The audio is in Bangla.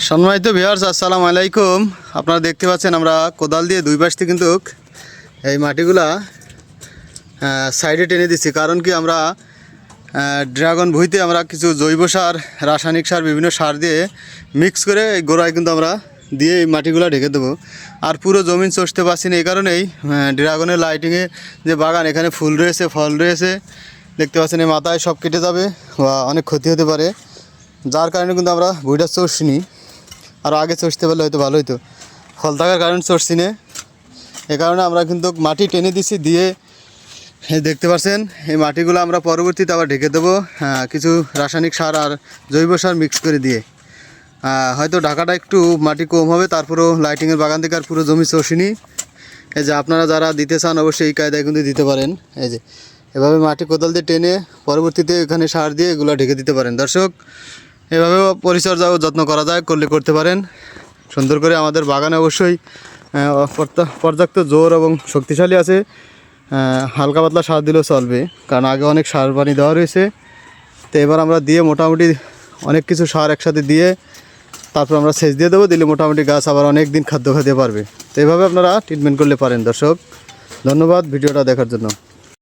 সম্মানিত ভিউয়ার্স, আসসালামু আলাইকুম। আপনারা দেখতে পাচ্ছেন আমরা কোদাল দিয়ে দুই পাশ থেকে কিন্তু এই মাটিগুলা সাইডে টেনে দিচ্ছি। কারণ কি, আমরা ড্রাগন ভুঁইতে আমরা কিছু জৈব সার, রাসায়নিক সার, বিভিন্ন সার দিয়ে মিক্স করে এই গোড়ায় কিন্তু আমরা দিয়ে এই মাটিগুলা ঢেকে দেবো। আর পুরো জমিন চষতে পারছি না, এই কারণেই ড্রাগনের লাইটিংয়ে যে বাগান, এখানে ফুল রয়েছে, ফল রয়েছে, দেখতে পাচ্ছেন এই মাথায় সব কেটে যাবে বা অনেক ক্ষতি হতে পারে। যার কারণে কিন্তু আমরা ভুঁইটা চষিনি, আর আগে চষতে পারলে হয়তো ভালো হতো। ফল থাকার কারণে চষছি না, এ কারণে আমরা কিন্তু মাটি টেনে দিছি। দিয়ে দেখতে পাচ্ছেন এই মাটিগুলো আমরা পরবর্তীতে আবার ঢেকে দেবো কিছু রাসায়নিক সার আর জৈব সার মিক্স করে দিয়ে। হয়তো ঢাকাটা একটু মাটি কম হবে, তারপরেও লাইটিংয়ের বাগান থেকে আর পুরো জমি চষিনি। এই যে আপনারা যারা দিতে চান অবশ্যই এই কায়দায় কিন্তু দিতে পারেন। এই যে এভাবে মাটি কোদাল দিয়ে টেনে পরবর্তীতে এখানে সার দিয়ে এগুলো ঢেকে দিতে পারেন। দর্শক, এভাবেও পরিচর্যা ও যত্ন করা যায়, করতে পারেন সুন্দর করে। আমাদের বাগানে অবশ্যই পর্যাপ্ত জোর এবং শক্তিশালী আছে। হালকা পাতলা সার দিলেও চলবে, কারণ আগে অনেক সার পানি দেওয়া রয়েছে। তো এবার আমরা দিয়ে মোটামুটি অনেক কিছু সার একসাথে দিয়ে তারপর আমরা সেচ দিয়ে দেবো। দিলে মোটামুটি গাছ আবার অনেক দিন খাদ্য খেতে পারবে। তো এইভাবে আপনারা ট্রিটমেন্ট করলে পারেন। দর্শক, ধন্যবাদ ভিডিওটা দেখার জন্য।